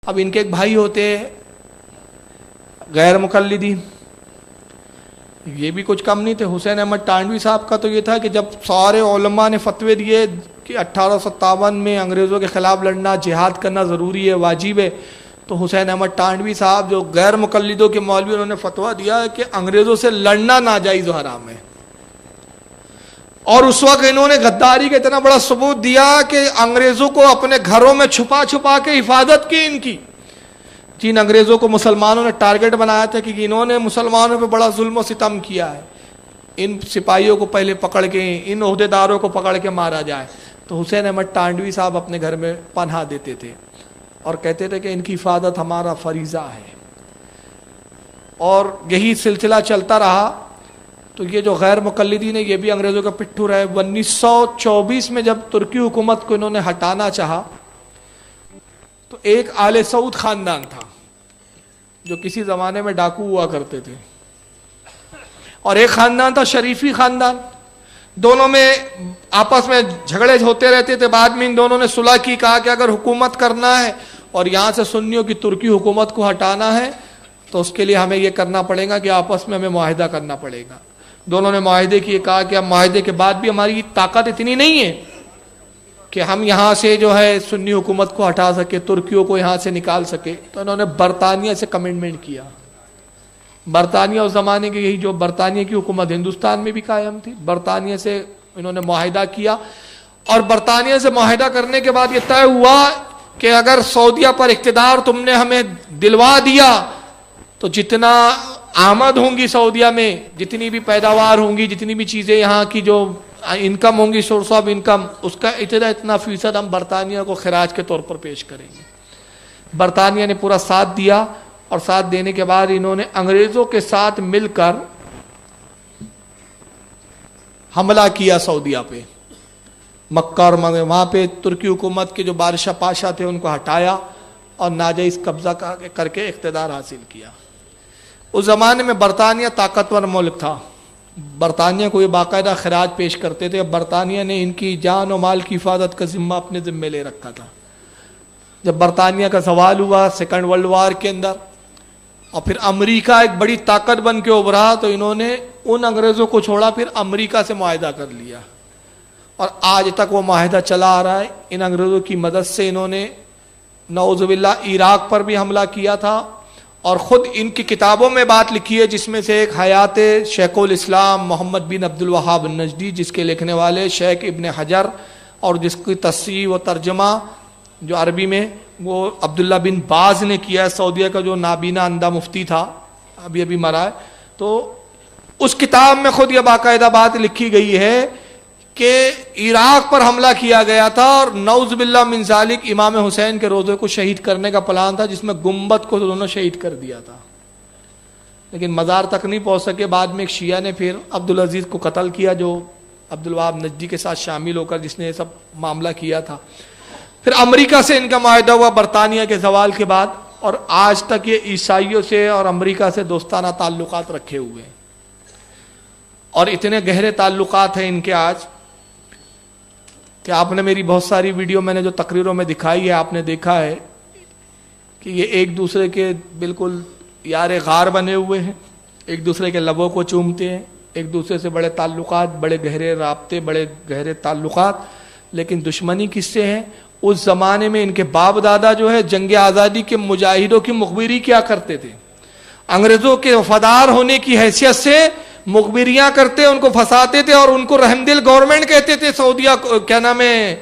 اب ان کے ایک بھائی ہوتے غیر مقلدین، یہ بھی کچھ کم نہیں تھے. حسین احمد تانڈوی صاحب کا تو یہ تھا کہ جب سارے علماء نے فتوے دیے کہ 1857 میں انگریزوں کے خلاف لڑنا، جہاد کرنا ضروری ہے، واجب ہے، تو حسین احمد تانڈوی صاحب جو غیر مقلدوں کے مولوی، انہوں نے فتویٰ دیا کہ انگریزوں سے لڑنا ناجائز و حرام ہے. اور اس وقت انہوں نے غداری کا اتنا بڑا ثبوت دیا کہ انگریزوں کو اپنے گھروں میں چھپا چھپا کے حفاظت کی ان کی. جن انگریزوں کو مسلمانوں نے ٹارگٹ بنایا تھا کہ انہوں نے مسلمانوں پہ بڑا ظلم و ستم کیا ہے، ان سپاہیوں کو پہلے پکڑ کے، ان عہدیداروں کو پکڑ کے مارا جائے، تو حسین احمد تانڈوی صاحب اپنے گھر میں پناہ دیتے تھے اور کہتے تھے کہ ان کی حفاظت ہمارا فریضہ ہے. اور یہی سلسلہ چلتا رہا. تو یہ جو غیر مقلدین ہیں یہ بھی انگریزوں کا پٹھو رہے. 1924 میں جب ترکی حکومت کو انہوں نے ہٹانا چاہا تو ایک آل سعود خاندان تھا جو کسی زمانے میں ڈاکو ہوا کرتے تھے، اور ایک خاندان تھا شریفی خاندان. دونوں میں آپس میں جھگڑے ہوتے رہتے تھے. بعد میں ان دونوں نے صلح کی، کہا کہ اگر حکومت کرنا ہے اور یہاں سے سنیوں کی ترکی حکومت کو ہٹانا ہے تو اس کے لیے ہمیں یہ کرنا پڑے گا کہ آپس میں ہمیں معاہدہ کرنا پڑے گا. دونوں نے معاہدے کیے. کہا کہ اب معاہدے کے بعد بھی ہماری طاقت اتنی نہیں ہے کہ ہم یہاں سے جو ہے سنی حکومت کو ہٹا سکے، ترکیوں کو یہاں سے نکال سکے. تو انہوں نے برطانیہ سے کمٹمنٹ کیا. برطانیہ اس زمانے کی، یہی جو برطانیہ کی حکومت ہندوستان میں بھی قائم تھی، برطانیہ سے انہوں نے معاہدہ کیا. اور برطانیہ سے معاہدہ کرنے کے بعد یہ طے ہوا کہ اگر سعودیہ پر اقتدار تم نے ہمیں دلوا دیا تو جتنا آمد ہوں گی سعودیہ میں، جتنی بھی پیداوار ہوں گی، جتنی بھی چیزیں یہاں کی جو انکم ہوں گی، سورس آف انکم، اس کا اتنا فیصد ہم برطانیہ کو خراج کے طور پر پیش کریں گے. برطانیہ نے پورا ساتھ دیا، اور ساتھ دینے کے بعد انہوں نے انگریزوں کے ساتھ مل کر حملہ کیا سعودیہ پہ، مکہ اور وہاں پہ ترکی حکومت کے جو بادشاہ پاشا تھے ان کو ہٹایا اور ناجائز قبضہ کر کے اقتدار حاصل کیا. اس زمانے میں برطانیہ طاقتور ملک تھا. برطانیہ کو یہ باقاعدہ خراج پیش کرتے تھے. برطانیہ نے ان کی جان و مال کی حفاظت کا ذمہ اپنے ذمہ لے رکھا تھا. جب برطانیہ کا زوال ہوا سیکنڈ ورلڈ وار کے اندر، اور پھر امریکہ ایک بڑی طاقت بن کے ابھرا، تو انہوں نے ان انگریزوں کو چھوڑا، پھر امریکہ سے معاہدہ کر لیا. اور آج تک وہ معاہدہ چلا آ رہا ہے. ان انگریزوں کی مدد سے انہوں نے نعوذ باللہ عراق پر بھی حملہ کیا تھا. اور خود ان کی کتابوں میں بات لکھی ہے، جس میں سے ایک حیات شیخ الاسلام محمد بن عبد الوہاب النجدی، جس کے لکھنے والے شیخ ابن حجر، اور جس کی تصحیح و ترجمہ جو عربی میں وہ عبداللہ بن باز نے کیا ہے، سعودیہ کا جو نابینا اندھا مفتی تھا، ابھی مرا ہے. تو اس کتاب میں خود یہ باقاعدہ بات لکھی گئی ہے کہ عراق پر حملہ کیا گیا تھا، اور نعوذ باللہ من ذالک امام حسین کے روضے کو شہید کرنے کا پلان تھا، جس میں گنبد کو انہوں نے شہید کر دیا تھا، لیکن مزار تک نہیں پہنچ سکے. بعد میں ایک شیعہ نے پھر عبدالعزیز کو قتل کیا، جو عبدالوہاب نجدی کے ساتھ شامل ہو کر جس نے یہ سب معاملہ کیا تھا. پھر امریکہ سے ان کا معاہدہ ہوا برطانیہ کے زوال کے بعد، اور آج تک یہ عیسائیوں سے اور امریکہ سے دوستانہ تعلقات رکھے ہوئے ہیں. اور اتنے گہرے تعلقات ہیں ان کے آج کہ آپ نے میری بہت ساری ویڈیو میں نے جو تقریروں میں دکھائی ہے، آپ نے دیکھا ہے کہ یہ ایک دوسرے کے بالکل یار غار بنے ہوئے ہیں، ایک دوسرے کے لبوں کو چومتے ہیں، ایک دوسرے سے بڑے تعلقات، بڑے گہرے رابطے، بڑے گہرے تعلقات. لیکن دشمنی کس سے ہے؟ اس زمانے میں ان کے باپ دادا جو ہے جنگ آزادی کے مجاہدوں کی مخبری کیا کرتے تھے، انگریزوں کے وفادار ہونے کی حیثیت سے مخبریاں کرتے، ان کو پھنساتے تھے، اور ان کو رحم دل گورنمنٹ کہتے تھے سعودیہ کیا نام ہے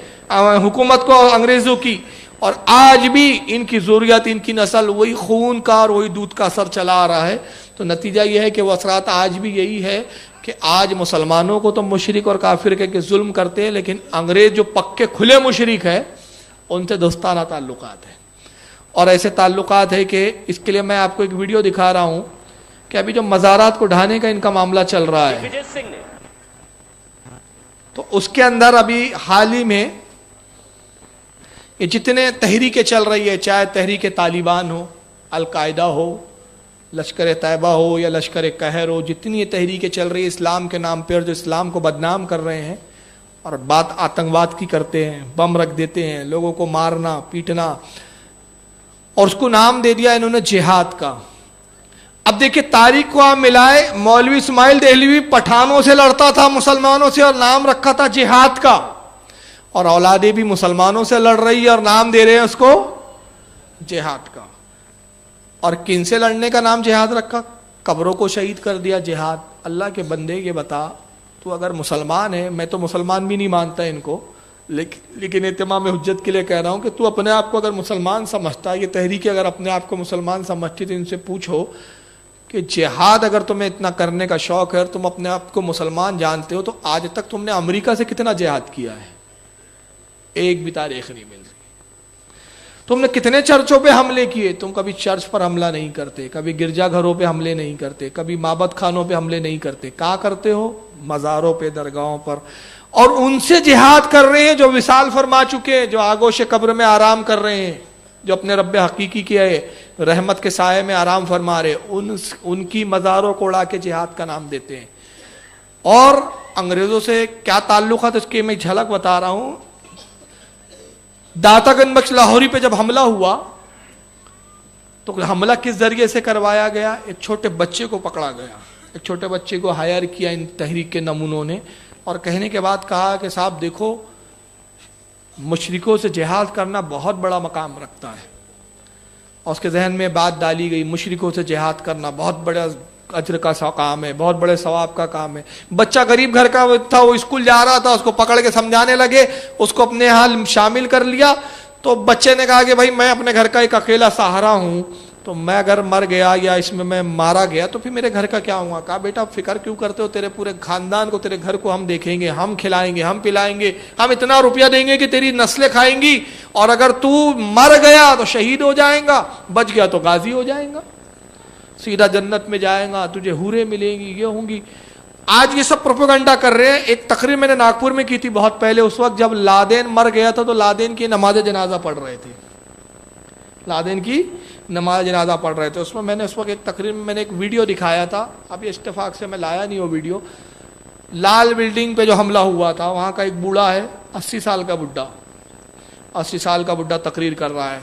حکومت کو انگریزوں کی. اور آج بھی ان کی ذریت، ان کی نسل وہی خون کا اور وہی دودھ کا اثر چلا آ رہا ہے. تو نتیجہ یہ ہے کہ وہ اثرات آج بھی یہی ہے کہ آج مسلمانوں کو تو مشرک اور کافر کہہ کے ظلم کرتے ہیں، لیکن انگریز جو پکے کھلے مشرک ہے ان سے دوستانہ تعلقات ہیں. اور ایسے تعلقات ہے کہ اس کے لیے میں آپ کو ایک ویڈیو دکھا رہا ہوں کہ ابھی جو مزارات کو ڈھانے کا ان کا معاملہ چل رہا ہے، تو اس کے اندر ابھی حال ہی میں یہ جتنے تحریکیں چل رہی ہے، چاہے تحریک طالبان ہو، القاعدہ ہو، لشکر طیبہ ہو یا لشکر قہر ہو، جتنی یہ تحریکیں چل رہی ہے اسلام کے نام پہ، اور جو اسلام کو بدنام کر رہے ہیں اور بات آتنکواد کی کرتے ہیں، بم رکھ دیتے ہیں، لوگوں کو مارنا پیٹنا. اور اس کو نام دے دیا انہوں نے جہاد کا. اب دیکھیں تاریخ کو آپ ملائے, مولوی اسماعیل دہلوی پٹھانوں سے لڑتا تھا, مسلمانوں سے, اور نام رکھا تھا جہاد کا, اور اولادیں بھی مسلمانوں سے لڑ رہی ہے اور نام دے رہے ہیں اس کو جہاد کا. اور کن سے لڑنے کا نام جہاد رکھا؟ قبروں کو شہید کر دیا جہاد. اللہ کے بندے یہ بتا, تو اگر مسلمان ہے, میں تو مسلمان بھی نہیں مانتا ان کو, لیکن اتمام حجت کے لیے کہہ رہا ہوں کہ تو اپنے آپ کو اگر مسلمان سمجھتا ہے, یہ تحریک اگر اپنے آپ کو مسلمان سمجھتی, تو ان سے پوچھو کہ جہاد اگر تمہیں اتنا کرنے کا شوق ہے اور تم اپنے آپ کو مسلمان جانتے ہو, تو آج تک تم نے امریکہ سے کتنا جہاد کیا ہے؟ ایک بھی تاریخ نہیں مل رہی. تم نے کتنے چرچوں پہ حملے کیے؟ تم کبھی چرچ پر حملہ نہیں کرتے, کبھی گرجا گھروں پہ حملے نہیں کرتے, کبھی معبد خانوں پہ حملے نہیں کرتے. کہاں کرتے ہو؟ مزاروں پہ, درگاہوں پر. اور ان سے جہاد کر رہے ہیں جو وصال فرما چکے, جو آگوش قبر میں آرام کر رہے ہیں, جو اپنے رب حقیقی کے رحمت کے سائے میں آرام فرما رہے, ان کی مزاروں کو اڑا کے جہاد کا نام دیتے ہیں. اور انگریزوں سے کیا تعلق ہے تو اس کی میں جھلک بتا رہا ہوں. داتا گنج بخش لاہوری پہ جب حملہ ہوا تو حملہ کس ذریعے سے کروایا گیا؟ ایک چھوٹے بچے کو پکڑا گیا, ایک چھوٹے بچے کو ہائر کیا ان تحریک کے نمونوں نے, اور کہنے کے بعد کہا کہ صاحب دیکھو, مشرکوں سے جہاد کرنا بہت بڑا مقام رکھتا ہے. اور اس کے ذہن میں بات ڈالی گئی, مشرکوں سے جہاد کرنا بہت بڑا اجر کا کام ہے, بہت بڑے ثواب کا کام ہے. بچہ غریب گھر کا تھا, وہ اسکول جا رہا تھا, اس کو پکڑ کے سمجھانے لگے, اس کو اپنے حال شامل کر لیا. تو بچے نے کہا کہ بھائی میں اپنے گھر کا ایک اکیلا سہارا ہوں, تو میں اگر مر گیا یا اس میں مارا گیا تو پھر میرے گھر کا کیا ہوا؟ کہا بیٹا فکر کیوں کرتے ہو, تیرے پورے خاندان کو, تیرے گھر کو ہم دیکھیں گے, ہم کھلائیں گے, ہم پلائیں گے, ہم اتنا روپیہ دیں گے کہ تیری نسلیں کھائیں گی, اور اگر تو مر گیا تو شہید ہو جائیں گا, بچ گیا تو غازی ہو جائیں گا, سیدھا جنت میں جائیں گا, تجھے حوریں ملیں گی, یہ ہوں گی. آج یہ سب پروپیگنڈا کر رہے ہیں. ایک تقریر میں نے ناگپور میں کی تھی بہت پہلے, اس وقت جب لادین مر گیا تھا تو لادین کی نماز جنازہ پڑھ رہے تھے, لادین کی نماز جنازہ پڑھ رہے تھے. اس میں نے اس وقت ایک تقریر میں نے ایک ویڈیو دکھایا تھا, اب یہ اتفاق سے میں لایا نہیں وہ ویڈیو. لال بلڈنگ پہ جو حملہ ہوا تھا, وہاں کا ایک بوڑھا ہے, 80 سال کا بڈھا, 80 سال کا بڈھا تقریر کر رہا ہے,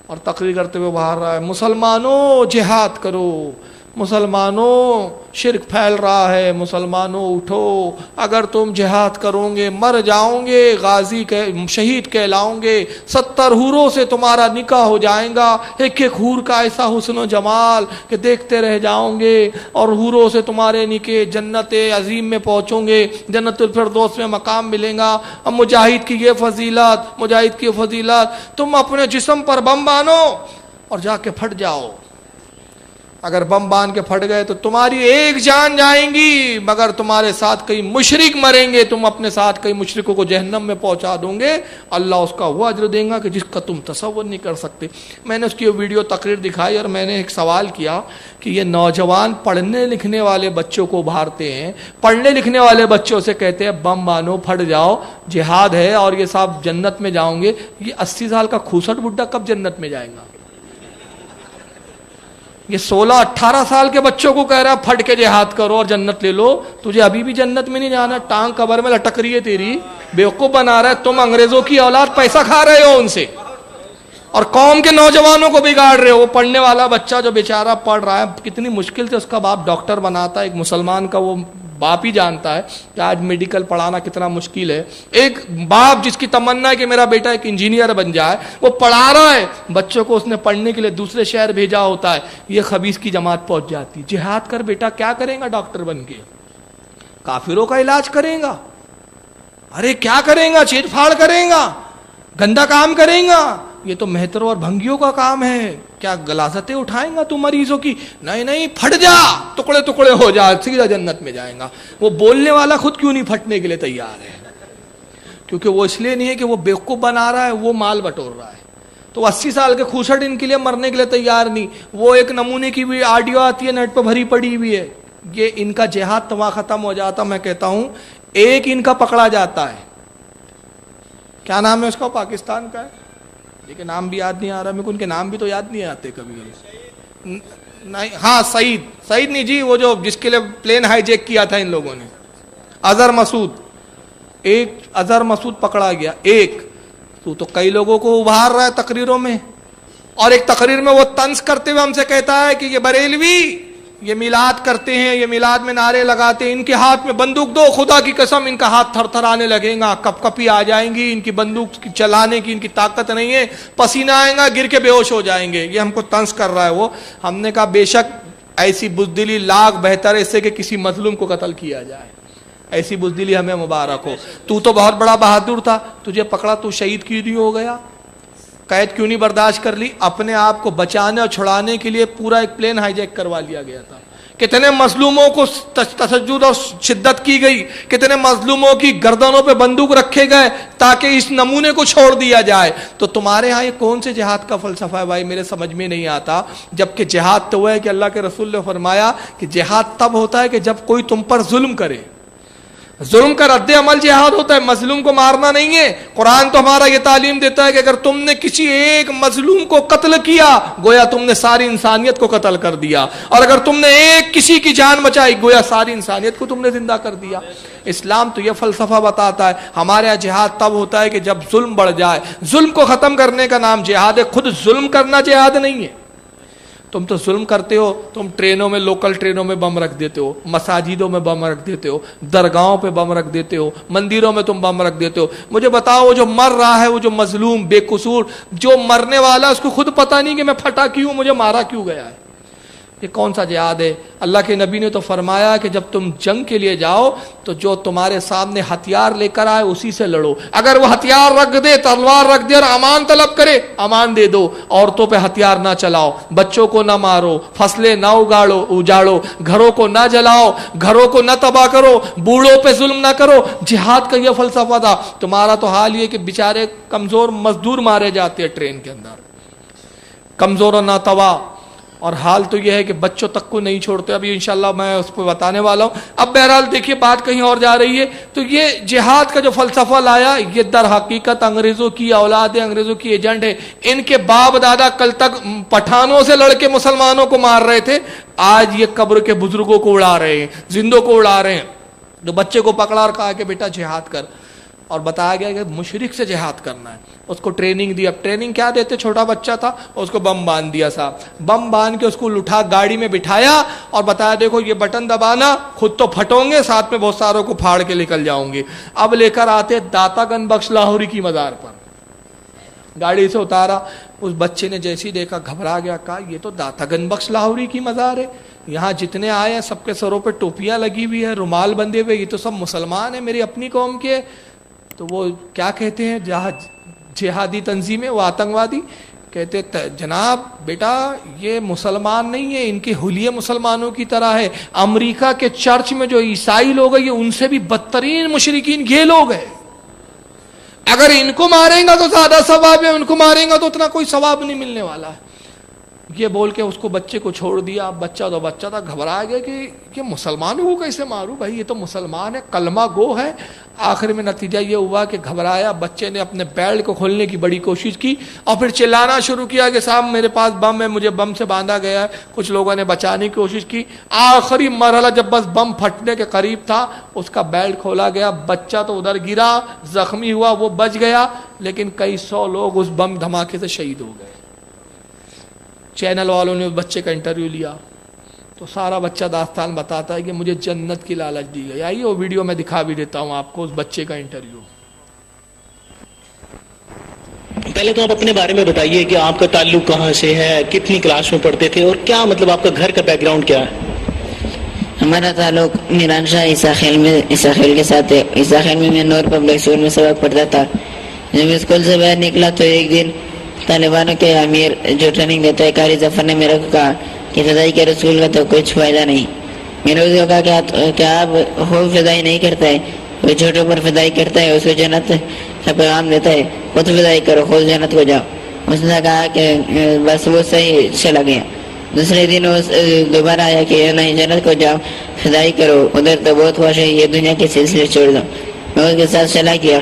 اور تقریر کرتے ہوئے باہر رہا ہے, مسلمانوں جہاد کرو, مسلمانوں شرک پھیل رہا ہے, مسلمانوں اٹھو, اگر تم جہاد کرو گے مر جاؤ گے, غازی شہید کہلاؤ گے, 70 حوروں سے تمہارا نکاح ہو جائیں گا, ایک ایک حور کا ایسا حسن و جمال کہ دیکھتے رہ جاؤ گے, اور حوروں سے تمہارے نکاح جنت عظیم میں پہنچو گے, جنت الفردوس میں مقام ملے گا. اب مجاہد کی یہ فضیلت, مجاہد کی فضیلت, تم اپنے جسم پر بم بانو اور جا کے پھٹ جاؤ. اگر بم باندھ کے پھٹ گئے تو تمہاری ایک جان جائیں گی, مگر تمہارے ساتھ کئی مشرک مریں گے, تم اپنے ساتھ کئی مشرکوں کو جہنم میں پہنچا دوں گے, اللہ اس کا وہ اجر دیں گا کہ جس کا تم تصور نہیں کر سکتے. میں نے اس کی ویڈیو تقریر دکھائی, اور میں نے ایک سوال کیا کہ یہ نوجوان پڑھنے لکھنے والے بچوں کو ابھارتے ہیں, پڑھنے لکھنے والے بچوں سے کہتے ہیں بم بانو, پھٹ جاؤ, جہاد ہے, اور یہ صاحب جنت میں جاؤں گے. یہ 80 سال کا کھوسٹ بڈھا کب جنت میں جائے گا؟ یہ 16-18 سال کے بچوں کو کہہ رہا ہے پھٹ کے جہاد کرو اور جنت لے لو. تجھے ابھی بھی جنت میں نہیں جانا, ٹانگ قبر میں لٹک رہی ہے تیری, بیوقوف بنا رہا ہے. تم انگریزوں کی اولاد, پیسہ کھا رہے ہو ان سے, اور قوم کے نوجوانوں کو بگاڑ رہے ہو. وہ پڑھنے والا بچہ جو بیچارہ پڑھ رہا ہے, کتنی مشکل سے اس کا باپ ڈاکٹر بناتا ہے, ایک مسلمان کا وہ باپ ہی جانتا ہے کہ آج میڈیکل پڑھانا کتنا مشکل ہے. ایک باپ جس کی تمنا ہے کہ میرا بیٹا ایک انجینئر بن جائے, وہ پڑھا رہا ہے بچوں کو, اس نے پڑھنے کے لیے دوسرے شہر بھیجا ہوتا ہے, یہ خبیث کی جماعت پہنچ جاتی. جہاد کر بیٹا, کیا کریں گا ڈاکٹر بن کے؟ کافروں کا علاج کریں گا, ارے کیا کریں گا, چیٹ پھاڑ کریں گا, گندا کام کریں گا. یہ تو مہتروں اور بھنگیوں کا کام ہے. کیا غلاظتیں اٹھائیں گا تو مریضوں کی؟ نہیں نہیں, پھٹ جا, ٹکڑے ٹکڑے ہو جا, سیدھا جنت میں جائیں گا. وہ بولنے والا خود کیوں نہیں پھٹنے کے لیے تیار ہے؟ کیونکہ وہ اس لیے نہیں ہے کہ وہ بیوقوف بنا رہا ہے, وہ مال بٹور رہا ہے. تو 80 سال کے کھوسٹ ان کے لیے مرنے کے لیے تیار نہیں. وہ ایک نمونے کی بھی آڈیو آتی ہے نیٹ پہ بھری پڑی ہوئی ہے, یہ ان کا جہاد تمام ختم ہو جاتا. میں کہتا ہوں ایک ان کا پکڑا جاتا ہے, کیا نام ہے اس کا, پاکستان کا ہے, لیکن نام بھی یاد نہیں آ رہا میرے کو, ان کے نام بھی تو یاد نہیں آتے کبھی کبھی. نہیں, ہاں سعید نہیں جی, وہ جو جس کے لیے پلین ہائی جیک کیا تھا ان لوگوں نے, اظہر مسعود. ایک اظہر مسعود پکڑا گیا, ایک تو کئی لوگوں کو ابھار رہا ہے تقریروں میں, اور ایک تقریر میں وہ طنز کرتے ہوئے ہم سے کہتا ہے کہ یہ بریلوی یہ میلاد کرتے ہیں, یہ میلاد میں نعرے لگاتے ہیں, ان کے ہاتھ میں بندوق دو, خدا کی قسم ان کا ہاتھ تھر تھر آنے لگے گا, کپ کپی آ جائیں گی, ان کی بندوق چلانے کی ان کی طاقت نہیں ہے, پسینہ آئے گا, گر کے بے ہوش ہو جائیں گے. یہ ہم کو طنز کر رہا ہے وہ. ہم نے کہا بے شک ایسی بزدلی لاکھ بہتر ہے اس سے کہ کسی مظلوم کو قتل کیا جائے, ایسی بزدلی ہمیں مبارک ہو. تو بہت بڑا بہادر تھا, تجھے پکڑا تو شہید کیوں نہیں ہو گیا, قید کیوں نہیں برداشت کر لی؟ اپنے آپ کو بچانے اور چھڑانے کے لیے پورا ایک پلین ہائی جیک کروا لیا گیا تھا. کتنے مظلوموں کو تشدد اور شدت کی گئی, کتنے مظلوموں کی گردنوں پہ بندوق رکھے گئے تاکہ اس نمونے کو چھوڑ دیا جائے. تو تمہارے ہاں یہ کون سے جہاد کا فلسفہ ہے بھائی؟ میرے سمجھ میں نہیں آتا. جبکہ جہاد تو ہے کہ اللہ کے رسول نے فرمایا کہ جہاد تب ہوتا ہے کہ جب کوئی تم پر ظلم کرے. ظلم کا رد عمل جہاد ہوتا ہے, مظلوم کو مارنا نہیں ہے. قرآن تو ہمارا یہ تعلیم دیتا ہے کہ اگر تم نے کسی ایک مظلوم کو قتل کیا گویا تم نے ساری انسانیت کو قتل کر دیا, اور اگر تم نے ایک کسی کی جان بچائی گویا ساری انسانیت کو تم نے زندہ کر دیا. اسلام تو یہ فلسفہ بتاتا ہے. ہمارے یہاں جہاد تب ہوتا ہے کہ جب ظلم بڑھ جائے. ظلم کو ختم کرنے کا نام جہاد ہے, خود ظلم کرنا جہاد نہیں ہے. تم تو ظلم کرتے ہو, تم ٹرینوں میں, لوکل ٹرینوں میں بم رکھ دیتے ہو, مساجدوں میں بم رکھ دیتے ہو, درگاہوں پہ بم رکھ دیتے ہو, مندروں میں تم بم رکھ دیتے ہو. مجھے بتاؤ وہ جو مر رہا ہے, وہ جو مظلوم بے قصور جو مرنے والا اس کو خود پتہ نہیں کہ میں پھٹا کیوں, مجھے مارا کیوں گیا ہے. یہ کون سا جہاد ہے؟ اللہ کے نبی نے تو فرمایا کہ جب تم جنگ کے لیے جاؤ تو جو تمہارے سامنے ہتھیار لے کر آئے اسی سے لڑو. اگر وہ ہتھیار رکھ دے, تلوار رکھ دے اور امان طلب کرے, امان دے دو. عورتوں پہ ہتھیار نہ چلاؤ, بچوں کو نہ مارو, فصلیں نہ اجاڑو, گھروں کو نہ جلاؤ, گھروں کو نہ تباہ کرو, بوڑھوں پہ ظلم نہ کرو. جہاد کا یہ فلسفہ تھا. تمہارا تو حال یہ کہ بیچارے کمزور مزدور مارے جاتے ہیں ٹرین کے اندر, کمزور اور ناتوا. اور حال تو یہ ہے کہ بچوں تک کو نہیں چھوڑتے. ابھی انشاءاللہ میں اس پہ بتانے والا ہوں. اب بہرحال دیکھیے بات کہیں اور جا رہی ہے. تو یہ جہاد کا جو فلسفہ لایا یہ در حقیقت انگریزوں کی اولاد ہے, انگریزوں کی ایجنٹ ہے. ان کے باپ دادا کل تک پٹھانوں سے لڑ کے مسلمانوں کو مار رہے تھے, آج یہ قبر کے بزرگوں کو اڑا رہے ہیں, زندوں کو اڑا رہے ہیں. جو بچے کو پکڑا اور کہا کہ بیٹا جہاد کر, اور بتایا گیا کہ مشرک سے جہاد کرنا ہے. اس کو ٹریننگ دی. اب ٹریننگ کیا دیتے, چھوٹا بچہ تھا, اس کو بم باندھ دیا صاحب, بم باندھ کے اس کو اٹھا گاڑی میں بٹھایا اور بتایا دیکھو یہ بٹن دبانا, خود تو پھٹوں گے ساتھ میں بہت ساروں کو پھاڑ کے نکل جاؤں گے. اب لے کر آتے داتا گنج بخش لاہوری کی مزار پر, گاڑی سے اتارا. اس بچے نے جیسے ہی دیکھا گھبرا گیا, کہا یہ تو داتا گنج بخش لاہوری کی مزار ہے, یہاں جتنے آئے ہیں سب کے سروں پہ ٹوپیاں لگی ہوئی ہے, رومال بندھے ہوئے, یہ تو سب مسلمان ہیں, میری اپنی قوم کے. تو وہ کیا کہتے ہیں جہادی تنظیمیں, وہ آتنکوادی کہتے جناب بیٹا یہ مسلمان نہیں ہے, ان کے حلیے مسلمانوں کی طرح ہے. امریکہ کے چرچ میں جو عیسائی لوگ ہیں یہ ان سے بھی بدترین مشرکین یہ لوگ ہیں. اگر ان کو ماریں گا تو زیادہ ثواب ہے, ان کو ماریں گا تو اتنا کوئی ثواب نہیں ملنے والا ہے. یہ بول کے اس کو بچے کو چھوڑ دیا. بچہ تھا, گھبرا گیا کہ یہ مسلمانوں کو کیسے ماروں, بھائی یہ تو مسلمان ہے, کلمہ گو ہے. آخر میں نتیجہ یہ ہوا کہ گھبرایا, بچے نے اپنے بیلٹ کو کھولنے کی بڑی کوشش کی اور پھر چلانا شروع کیا کہ صاحب میرے پاس بم ہے, مجھے بم سے باندھا گیا ہے. کچھ لوگوں نے بچانے کی کوشش کی. آخری مرحلہ جب بس بم پھٹنے کے قریب تھا, اس کا بیلٹ کھولا گیا. بچہ تو ادھر گرا, زخمی ہوا, وہ بچ گیا, لیکن کئی سو لوگ اس بم دھماکے سے شہید ہو گئے. چینل والوں نے اس بچے کا انٹرویو لیا تو سارا بچہ داستان بتاتا ہے کہ مجھے جنت کی لالچ دی گئی. آئیے وہ ویڈیو میں دکھا بھی دیتا ہوں آپ کو, اس بچے کا انٹرویو. پہلے تو آپ اپنے بارے میں بتائیے کہ آپ کا تعلق کہاں سے ہے, کتنی کلاس میں پڑھتے تھے, اور کیا مطلب آپ کا گھر کا بیک گراؤنڈ کیا ہے؟ ہمارا تعلق میران شاہ عیسیٰ خیل کے ساتھ ہے. عیسیٰ خیل میں میں نور پبلک اسکول میں سبق پڑھتا تھا. جب اسکول سے باہر نکلا تو ایک دن طالبانوں کے امیر جو ٹریننگ دیتا ہے قاری ظفر نے میرے کو کہا کہ فضائی کے رسول کا تو کچھ فائدہ نہیں. میں نے اس کو کہا کہ آپ خوب فضائی نہیں کرتا ہے, کوئی چھوٹے پر فضائی کرتا ہے اس کو جنت کا پیغام دیتا ہے, خود فضائی کرو, خود جنت کو جاؤ. اس نے کہا کہ بس وہ صحیح چلا گیا. دوسرے دن دوبارہ آیا کہ نہیں جنت کو جاؤ, فضائی کرو, ادھر تو بہت خوش ہے, یہ دنیا کے سلسلے چھوڑ دو. میں اس کے ساتھ چلا کیا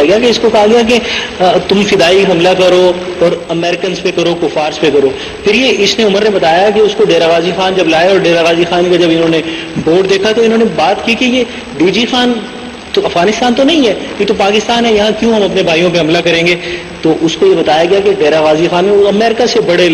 گیا کہ اس کو کہا گیا کہ تم فدائی حملہ کرو اور امریکنز پہ کرو, کفارز پہ کرو. پھر یہ اس نے عمر نے بتایا کہ اس کو ڈیرہ غازی خان جب لائے اور ڈیرہ غازی خان کا جب انہوں نے بورڈ دیکھا تو انہوں نے بات کی کہ یہ ڈی جی خان تو افغانستان تو نہیں ہے، یہ تو پاکستان ہے، یہاں کیوں ہم اپنے بھائیوں پہ حملہ کریں گے؟ تو اس کو یہ بتایا گیا کہ ڈیرہ غازی خان میں وہ امریکہ سے بڑے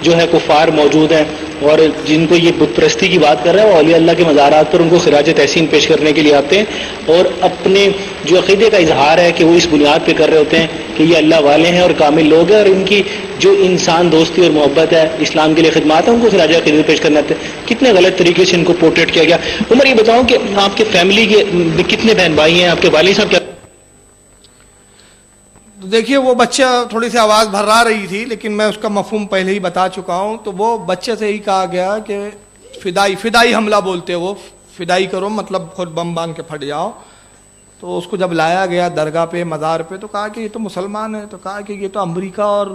جو ہے کفار موجود ہیں، اور جن کو یہ بت پرستی کی بات کر رہے ہیں وہ اولیاء اللہ کے مزارات پر ان کو خراج تحسین پیش کرنے کے لیے آتے ہیں، اور اپنے جو عقیدے کا اظہار ہے کہ وہ اس بنیاد پہ کر رہے ہوتے ہیں کہ یہ اللہ والے ہیں اور کامل لوگ ہیں، اور ان کی جو انسان دوستی اور محبت ہے، اسلام کے لیے خدمات ہے، ان کو خراج عقیدت پیش کرنا ہے۔ کتنے غلط طریقے سے ان کو پورٹریٹ کیا گیا۔ عمر، یہ بتاؤ کہ آپ کے فیملی کے کتنے بہن بھائی ہیں؟ آپ کے والد صاحب کیا؟ دیکھیے وہ بچہ تھوڑی سی آواز بھرا رہی تھی، لیکن میں اس کا مفہوم پہلے ہی بتا چکا ہوں۔ تو وہ بچے سے ہی کہا گیا کہ فدائی حملہ بولتے، وہ فدائی کرو مطلب خود بم باندھ کے پھٹ جاؤ۔ تو اس کو جب لایا گیا درگاہ پہ، مزار پہ، تو کہا کہ یہ تو مسلمان ہے، تو کہا کہ یہ تو امریکہ اور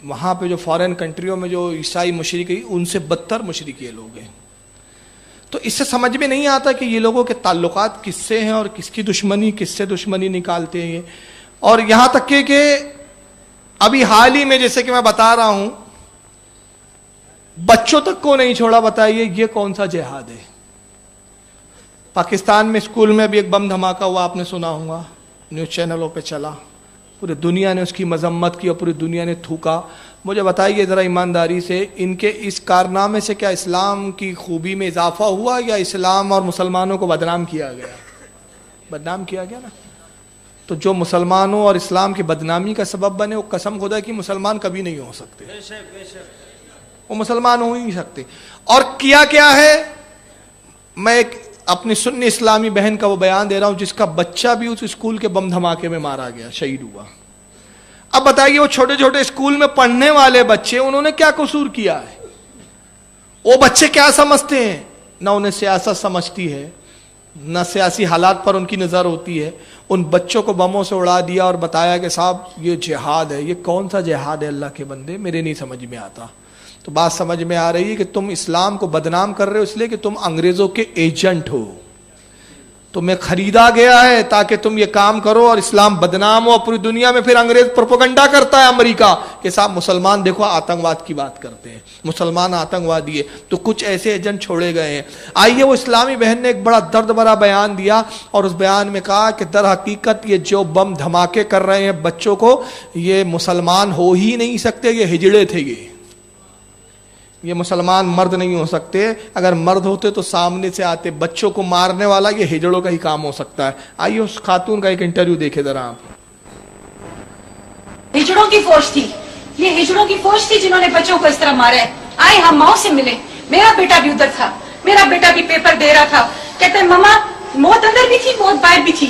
وہاں پہ جو فارن کنٹریوں میں جو عیسائی مشرک ہیں ان سے بدتر مشرک یہ لوگ ہیں۔ تو اس سے سمجھ میں نہیں آتا کہ یہ لوگوں کے تعلقات کس سے ہیں اور کس کی دشمنی، کس سے دشمنی نکالتے ہیں یہ۔ اور یہاں تک کہ ابھی حال ہی میں جیسے کہ میں بتا رہا ہوں، بچوں تک کو نہیں چھوڑا۔ بتائیے یہ کون سا جہاد ہے؟ پاکستان میں اسکول میں بھی ایک بم دھماکہ ہوا، آپ نے سنا ہوگا، نیوز چینلوں پہ چلا، پوری دنیا نے اس کی مذمت کی اور پوری دنیا نے تھوکا۔ مجھے بتائیے ذرا ایمانداری سے، ان کے اس کارنامے سے کیا اسلام کی خوبی میں اضافہ ہوا یا اسلام اور مسلمانوں کو بدنام کیا گیا؟ بدنام کیا گیا نا۔ تو جو مسلمانوں اور اسلام کی بدنامی کا سبب بنے، وہ قسم خدا کی مسلمان کبھی نہیں ہو سکتے، وہ مسلمان ہو ہی نہیں سکتے۔ اور کیا کیا ہے، میں ایک اپنی سنی اسلامی بہن کا وہ بیان دے رہا ہوں جس کا بچہ بھی اس اسکول کے بم دھماکے میں مارا گیا، شہید ہوا۔ اب بتائیے وہ چھوٹے چھوٹے اسکول میں پڑھنے والے بچے، انہوں نے کیا قصور کیا ہے؟ وہ بچے کیا سمجھتے ہیں؟ نہ انہیں سیاست سمجھتی ہے، نہ سیاسی حالات پر ان کی نظر ہوتی ہے۔ ان بچوں کو بموں سے اڑا دیا اور بتایا کہ صاحب یہ جہاد ہے۔ یہ کون سا جہاد ہے اللہ کے بندے؟ میرے نہیں سمجھ میں آتا۔ تو بات سمجھ میں آ رہی ہے کہ تم اسلام کو بدنام کر رہے ہو اس لیے کہ تم انگریزوں کے ایجنٹ ہو، تمہیں خریدا گیا ہے تاکہ تم یہ کام کرو اور اسلام بدنام ہو۔ پوری دنیا میں پھر انگریز پروپیگنڈا کرتا ہے امریکہ کہ صاحب مسلمان دیکھو آتنکواد کی بات کرتے ہیں، مسلمان آتنکوادی ہے۔ تو کچھ ایسے ایجنٹ چھوڑے گئے ہیں۔ آئیے وہ اسلامی بہن نے ایک بڑا درد بھرا بیان دیا اور اس بیان میں کہا کہ در حقیقت یہ جو بم دھماکے کر رہے ہیں بچوں کو، یہ مسلمان ہو ہی نہیں سکتے، یہ ہجڑے تھے، یہ مسلمان مرد نہیں ہو سکتے۔ اگر مرد ہوتے تو سامنے سے آتے۔ بچوں کو مارنے والا یہ ہجڑوں کا ہی کام ہو سکتا ہے۔ آئیے اس خاتون کا ایک انٹرویو دیکھیں ذرا آپ۔ ہجڑوں کی فوج تھی، یہ ہجڑوں کی فوج تھی جنہوں نے بچوں کو اس طرح مارا ہے۔ آئے ہم ماؤں سے ملے، میرا بیٹا بھی ادھر تھا، میرا بیٹا بھی پیپر دے رہا تھا، کہتے ہیں ماما موت اندر بھی تھی، موت باہر بھی تھی،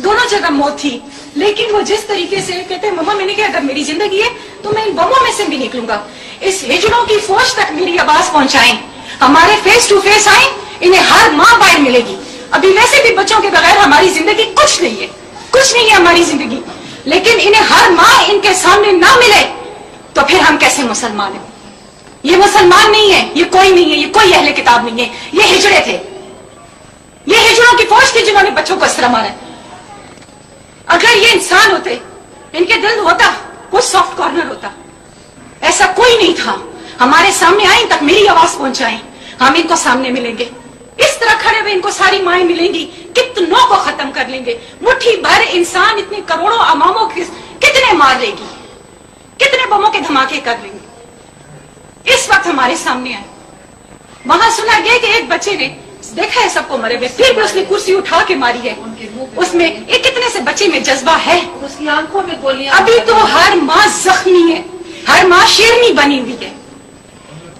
دونوں جگہ موت تھی۔ لیکن وہ جس طریقے سے کہتے ہیں ماما میں نے کہا اگر میری زندگی ہے تو میں ان بموں میں سے بھی نکلوں گا۔ اس ہجڑوں کی فوج تک میری آواز پہنچائیں، ہمارے فیس ٹو فیس آئیں، انہیں ہر ماں باہر ملے گی۔ ابھی ویسے بھی بچوں کے بغیر ہماری زندگی کچھ نہیں ہے، کچھ نہیں ہے ہماری زندگی، لیکن انہیں ہر ماں ان کے سامنے نہ ملے تو پھر ہم کیسے مسلمان ہیں؟ یہ مسلمان نہیں ہے، یہ کوئی نہیں ہے، یہ کوئی اہل کتاب نہیں ہے، یہ ہجڑے تھے، یہ ہجڑوں کی فوج تھی جنہوں نے بچوں کو اس طرح مارا ہے۔ اگر یہ انسان ہوتے، ان کے دل ہوتا، وہ سافٹ کارنر ہوتا، ایسا کوئی نہیں تھا۔ ہمارے سامنے آئیں تک میری آواز پہنچائیں، ہم ان کو سامنے ملیں گے، اس طرح کھڑے ہوئے ان کو ساری مائیں ملیں گی، کتنوں کو ختم کر لیں گے۔ مٹھی بھر انسان اتنے کروڑوں اماموں کے کتنے مار لے گی، کتنے بموں کے دھماکے کر لیں گے۔ اس وقت ہمارے سامنے آئے، وہاں سنا گیا کہ ایک بچے نے دیکھا ہے سب کو مرے ہوئے، پھر بھی اس نے کرسی اٹھا کے ماری ہے۔ اس میں ایک کتنے سے بچے میں جذبہ ہے، اس کی آنکھوں میں گولیاں۔ ابھی تو ہر ماں زخمی ہے، ہر ماں شیرنی بنی ہوئی ہے۔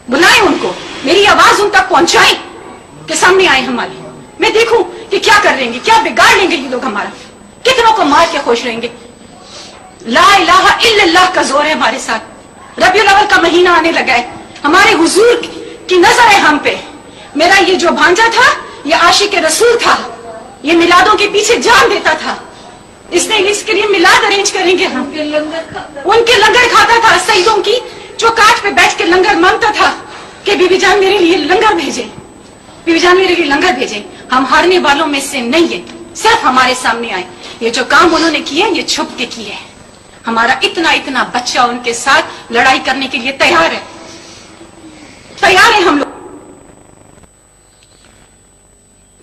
بلائیں ان کو، میری آواز ان تک پہنچائیں کہ سامنے آئے ہمارے، میں دیکھوں کہ کیا کر لیں گے، کیا بگاڑ لیں گے یہ لوگ ہمارا، کتنوں کو مار کے خوش رہیں گے۔ لا الہ الا اللہ کا زور ہے ہمارے ساتھ۔ ربیع الاول کا مہینہ آنے لگا ہے، ہمارے حضور کی نظر ہے ہم پہ۔ میرا یہ جو بھانجا تھا یہ عاشق رسول تھا، یہ میلادوں کے پیچھے جان دیتا تھا، اس نے اس کے لیے میلاد ارینج کریں گے ہم۔ ان کے لنگر کھاتا تھا، سیدوں کی چوکاٹ پہ بیٹھ کے لنگر مانگتا تھا کہ بی بی جان میرے لیے لنگر بھیجیں، بی بی جان میرے لیے لنگر بھیجیں۔ ہم ہارنے والوں میں سے نہیں ہے، صرف ہمارے سامنے آئے۔ یہ جو کام انہوں نے کیے یہ چھپ کے کیے ہیں۔ ہمارا اتنا بچہ ان کے ساتھ لڑائی کرنے کے لیے تیار ہے، تیار ہے ہم لوگ۔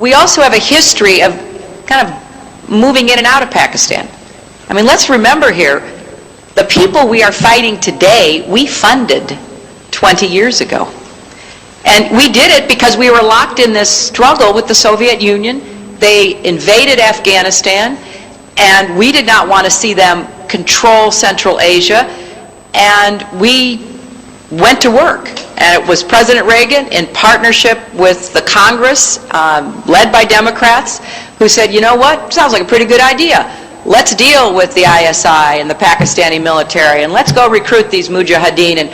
We also have a history of kind of moving in and out of Pakistan. I mean, let's remember here, the people we are fighting today, we funded 20 years ago. And we did it because we were locked in this struggle with the Soviet Union. They invaded Afghanistan, and we did not want to see them control Central Asia, and we went to work. And it was President Reagan in partnership with the Congress, led by Democrats, who said, you know what, sounds like a pretty good idea. Let's deal with the ISI and the Pakistani military, and let's go recruit these mujahideen, and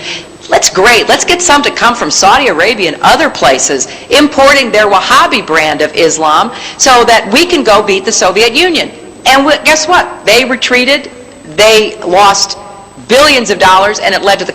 let's get some to come from Saudi Arabia and other places, importing their Wahhabi brand of Islam, so that we can go beat the Soviet Union. And guess what? They retreated, they lost billions of dollars, and it led to the...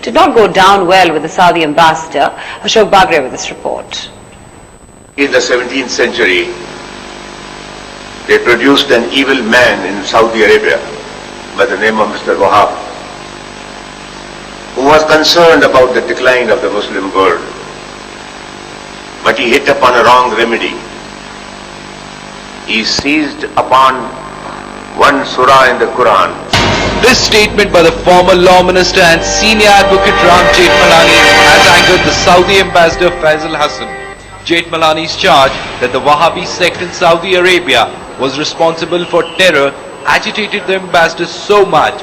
did not go down well with the Saudi ambassador. Ashok Bagre with this report. In the 17th century, they produced an evil man in Saudi Arabia by the name of Mr. Wahhab, who was concerned about the decline of the Muslim world. But he hit upon a wrong remedy. He seized upon one surah in the Quran. This statement by the former law minister and senior advocate Ram Jethmalani has angered the Saudi ambassador Faisal Hassan. Jethmalani's charge that the Wahhabi sect in Saudi Arabia was responsible for terror agitated the ambassador so much